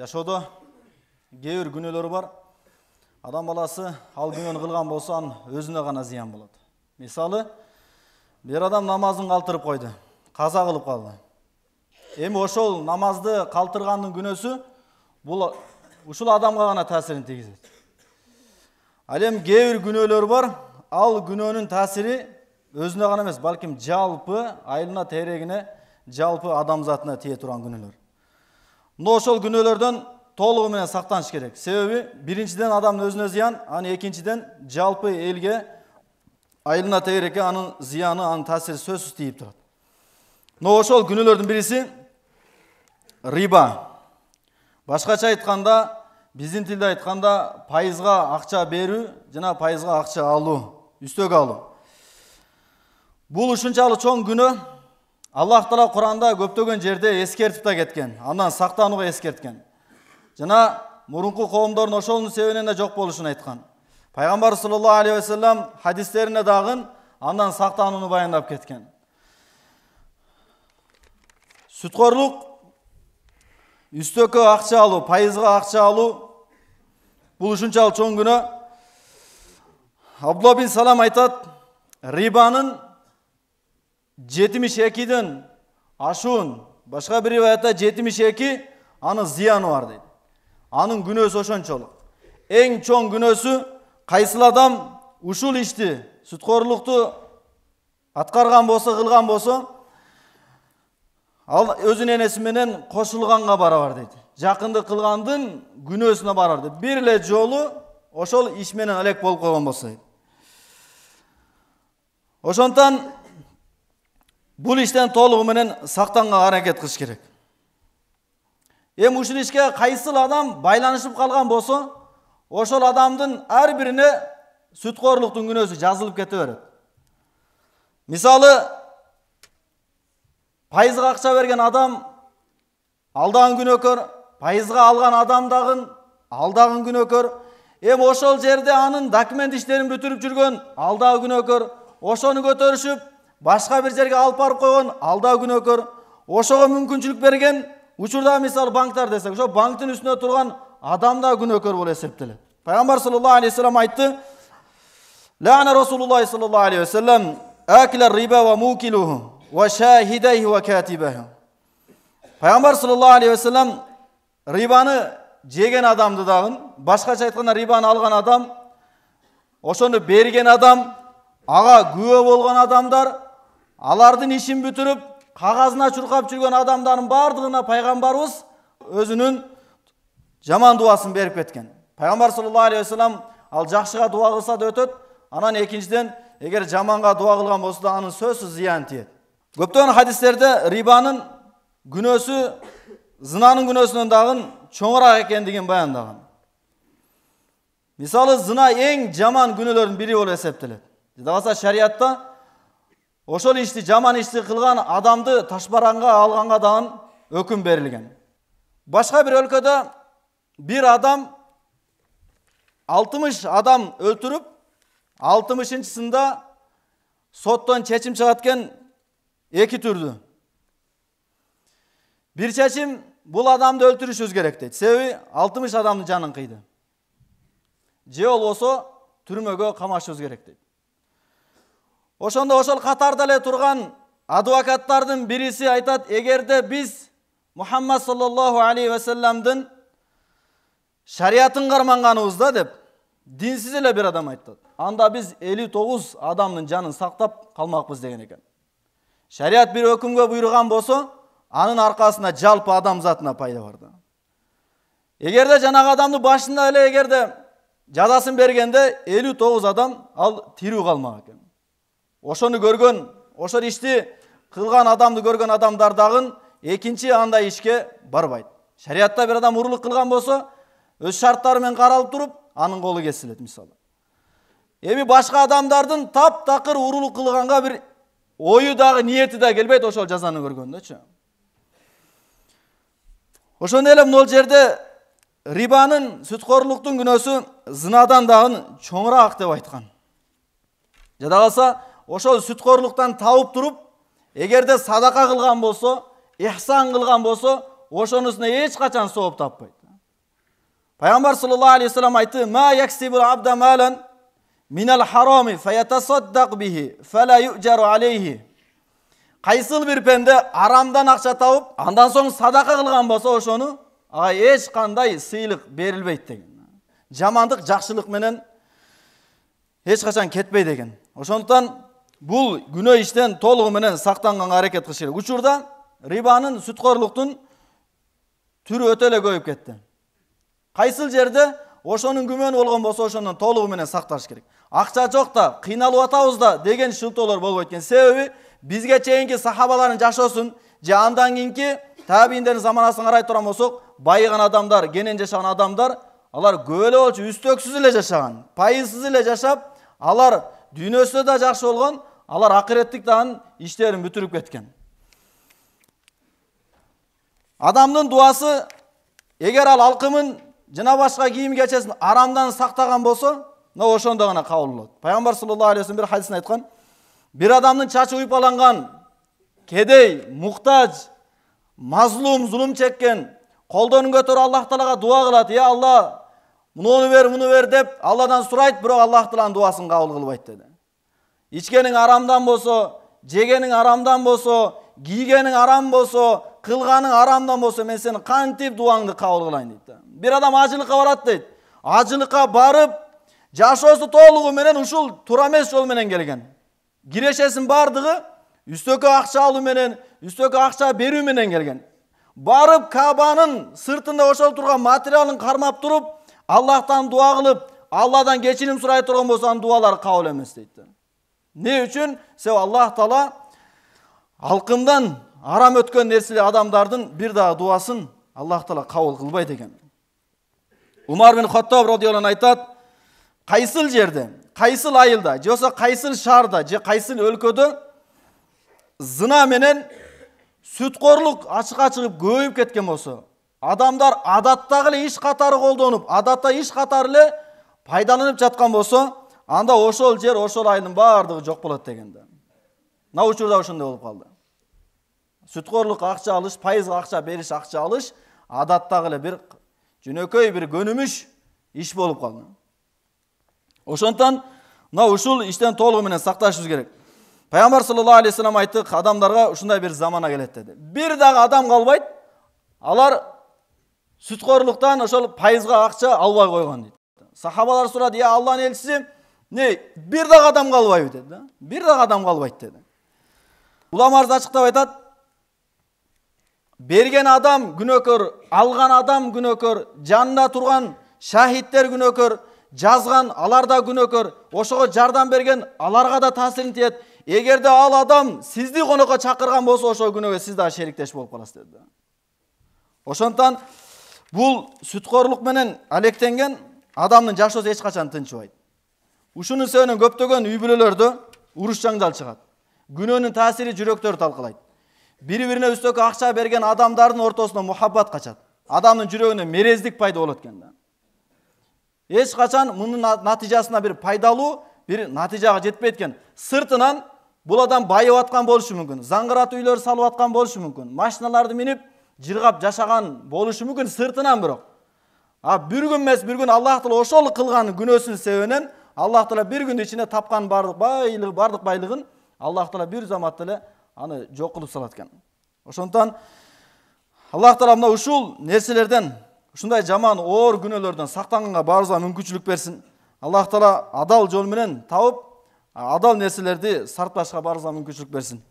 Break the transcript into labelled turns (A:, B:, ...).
A: Жашоодо кээ бир күнөөлөр бар. Адам баласы ал күнөөнү кылган болсо анын өзүнө гана зыян болот. Мисалы, бир адам намазын калтырып койду, каза кылып калды. Эми ошол намазды калтыргандын күнөөсү бул ушул адамга гана таасирин тийгизет. Ал эми кээ бир күнөөлөр бар, ал күнөөнүн таасири өзүнө гана эмес, балким жалпы айылына терегине, жалпы адамзатына тие турган күнөөлөр. Но ошол күнөөлөрдөн толугу менен сактаныш керек. Себеби биринчиден адамдын өзүнө зыян, аны экинчиден жалпы элге, айылына тегерекке анын зыяны, анын таасири сөзсүз тийип турат. Но ошол күнөөлөрдүн бириси риба. Башкача айтканда, биздин тилде айтканда, пайызга акча берүү жана пайызга акча алуу, үстөккө алуу. Бул ушунчалык чоң күнөө. Аллах Таала Куранда көптөгөн жерде эскертип да кеткен, андан сактанууга эскерткен. Жана мурунку коомдордун ошонун себебинен да жок болушун айткан. Пайгамбар саллаллаху алейхи ва саллям хадистерине дагы андан сактанууну баяндап кеткен. Сүткорлук, үстөккө акча алуу, пайызга акча алуу бул ушунчалык чоң күнөө. Абдулла бин Салам айтат, рибанын 72ден ашуун, башка бир риwayatта 72 анын зыяны бар дейт. Анын күнөөсү ошончолук. Эң чоң күнөөсү кайсыл адам ушул ишти, сүткорлукту аткарган болсо, кылган болсо, ал өзүнүн энеси менен кошулганга барабар дейт. Жакындык кылгандын күнөөсүнө барар дейт. Бир эле жолу ошол иш менен алек болуп койгон болсо дейт. Ошондон бул иштен толугу менен сактанганга аракет кылыш керек. Эми ушул ишке кайсыл адам байланышып калган болсо, ошол адамдын ар бирине сүткорлуктун күнөөсү жазылып кете берет. Мисалы, пайызга акча берген адам алдаган күнөөкөр, пайызга алган адам дагы алдаган күнөөкөр. Эми ошол жерде анын документ иштерин бүтүрүп жүргөн алдагы күнөөкөр, ошону көтөрүшүп башка бир жерге алып барып койгон алдагы күнөөкөр, ошого мүмкүнчүлүк берген учурда мисалы банктар десек, ошо банктын үстүнө турган адам да күнөөкөр болуп эсептелет. Пайгамбар саллаллаху алейхи ва саллям айтты: "Ла'на Расулуллах саллаллаху алейхи ва саллям акила риба ва мукилуху ва шахидайхи ва катибаху." Пайгамбар саллаллаху алейхи ва саллям рибаны жеген адамды дагы, башкача айтканда рибаны алган адам, ошону берген адам, ага күбө болгон адамдар, алардын ишин бүтүрүп, кагазына чуркап жүргөн адамдардын бардыгына пайгамбарыбыз өзүнүн жаман дуасын берип кеткен. Пайгамбар саллаллаху алейхи ва саллям ал жакшыга дуа кылса да өтөт, анан экинчиден эгер жаманга дуа кылган болсо да анын сөзсүз зыян тиет. Көптөгөн хадистерде рибанын күнөөсү зынанын күнөөсүнөн дагы чоңураак экендигин баяндаган. Мисалы, зына эң жаман күнөөлөрдүн бири болуп эсептелет. Жадабаса шариатта ошол ишти, жаман ишти кылган адамды ташбаранга алганга дагы өкүм берилген. Башка бир өлкөдө бир адам 60 адам өлтүрүп, 60-чысында соттон чечим чыгат экен эки түрдүү. Бир чечим бул адамды өлтүрүшүбүз керек дейт. Себеби 60 адамдын жанын кыйды. Же болбосо түрмөгө камашыбыз керек дейт. Ошондо ошол катарда эле турган адвокаттардын бириси айтат, эгерде биз Мухаммад саллаллаху алейхи ва салламдын шариатын карманганыбызда деп, динсиз эле бир адам айтат, анда биз 59 адамдын жанын сактап калмакпыз деген экен. Шариат бир өкүмгө буйруган болсо, анын аркасында жалпы адамзатына пайда бар да. Эгерде жанагы адамды башында эле эгерде жазасын бергенде 59 адам ал тирүү калмак экен. Ошону көргөн, ошол ишти кылган адамды көргөн адамдар дагы экинчи андай ишке барбайт. Шариатта бир адам урурлук кылган болсо, өз шарттары менен каралып туруп, анын колу кесилет мисалы. Эми башка адамдардын таптакыр урурлук кылганга бир ою дагы, ниети да келбейт ошол жазаны көргөндөчү. Ошондой эле могул жерде рибанын, сүткорлуктун күнөөсү зынадан дагы чоңураак деп айткан. Жада калса, ошол сүткорлуктан табып туруп, эгерде садака кылган болсо, ихсан кылган болсо, ошонусуна эч качан сооп таппайт. Пайгамбар саллаллаху алейхи ва саллям айтты: "Ма яксибул абда малан минал харами фаятасаддак бихи фала юджару алейхи." Кайсыл бир пенде арамдан акча табып, андан соң садака кылган болсо, ошону ага эч кандай сыйлык берилбейт деген. Жамандык жакшылык менен эч качан кетпейт деген. Ошондуктан бул күнөө иштен толугу менен сактанганга аракет кылыш керек. Учурда рибанын, сүткөрлүктүн түрү өтө эле көбөйүп кетти. Кайсыл жерде ошонун күмөнү болгон болсо, ошондон толугу менен сакташ керек. Акча жок да, кыйналып атабыз да деген шылтоолор болбойт экен. Себеби бизге чейинки сахабалардын жашоосун же андан кийинки табийиндердин заманасын карай турган болсок, байыган адамдар, кенен жашаган адамдар, алар көп эле болчу үстөксүз эле жашаган, пайызсыз эле жашап, алар дүйнөсү да жакшы болгон, алар акыреттик дагы иштерин бүтүрүп кеткен. Адамдын дуасы эгер ал алкымын жана башка кийим кечесин арамдан сактаган болсо, ошондо гана кабыл болот. Пайгамбар саллаллаху алейхи ва саллям бир хадисин айткан: "Бир адамдын чачы уйпаланган, кедей, муктаж, мазлум, зулум чеккен, колдонун көтөрүп Аллах Таалага дуа кылат: "Я Алла, муну бер" деп Алладан сурайт, бирок Аллах Тааланын дуасын кабыл кылбайт" деди. Ичкениң арамдан болсо, жегениң арамдан болсо, кийгениң арам болсо, кылганың арамдан болсо, мен сени кантип дуаңды кабыл кылайын дейт. Бир адам ажылыкка барат дейт. Ажылыкка барып, жашоосу толугу менен ушул туура эмес жол менен келген. Кирешесин бардыгы үстөккө акча алуу менен, үстөккө акча берүү менен келген. Барып Кабанын сыртында ошол турган материалын кармап туруп, Аллахтан дуа кылып, Алладан кечирим сурай турган болсо, анын дуалары кабыл эмес дейт. Не үчүн? Себеби Аллах Таала алкымдан арам өткөн нерселер адамдардын бир дагы дуасын Аллах Таала кабыл кылбайт экен. Умар бин Хаттаб радиаллаху анху айтат: "Кайсыл жерде, кайсыл айылда, же болсо кайсыл шаарда, же кайсыл өлкөдө зына менен сүткөрлүк ачыкка чыгып көбөйүп кеткен болсо, адамдар адаттагы эле иш катары колдонуп, адатта иш катары эле пайдаланып жаткан болсо, анда ошол жер, ошол айылдын баардыгы жок болот деген да. Мына учурда ошондой болуп калды. Сүткөрлүк акча алыш, пайызга акча бериш, акча алыш адаттагы эле бир жөнөкөй бир көнүмүш иш болуп калды. Ошондон мына ушул иштен толугу менен сакташыбыз керек. Пайгамбар саллаллаху алейхи ва саллям айтты: "Адамдарга ушундай бир замана келет" деди. Бир дагы адам калбайт, алар сүткөрлүктөн ошол пайызга акча албай койгон дейт. Сахабалар сурады: "Я Аллахнын элчиси, бир дагы адам калбайбы" деди. Бир дагы адам калбайт деди. Уламалар ачыктап айтат: "Берген адам күнөөкөр, алган адам күнөөкөр, жанында турган шахиттер күнөөкөр, жазган алар да күнөөкөр, ошого жардам берген аларга да таасирин тиет. Эгерде ал адам сизди конокко чакырган болсо, ошол күнөөгө сиз да шериктеш болуп каласыз" деди. Ошондон бул сүткөрлүк менен алектенген адамдын жашоосу эч качан тынчыбайт. Ушунун себебинен көптөгөн үй бүлөлөрдө уруш жаңжал чыгат. Күнөөнүн таасири жүрөктөрдү талкалайт. Бири-бирине үстөккө акча берген адамдардын ортосунда мухаббат качат. Адамдын жүрөгүнө мерездик пайда болот экен да. Эч качан мунун натыйжасына бир пайдалуу бир натыйжага жетпейт экен. Сыртынан бул адам байып аткан болушу мүмкүн, заңгырат үйлөр салып аткан болушу мүмкүн, машиналарды минип жыргап жашаган болушу мүмкүн сыртынан, бирок бир күн эмес, бир күн Аллах Таала ошол кылган күнөөсүнүн себебинен Аллах Таала бир күндүн ичинде тапкан бардык байлыгын Аллах Таала бир заматта эле аны жок кылып салат экен. Ошондон Аллах Таала мына ушул нерселерден, ушундай жаман оор күнөөлөрдөн сактанганга баарыбызга мүмкүнчүлүк берсин. Аллах Таала адал жол менен табып, адал нерселерди сарпташка баарыбызга мүмкүнчүлүк берсин.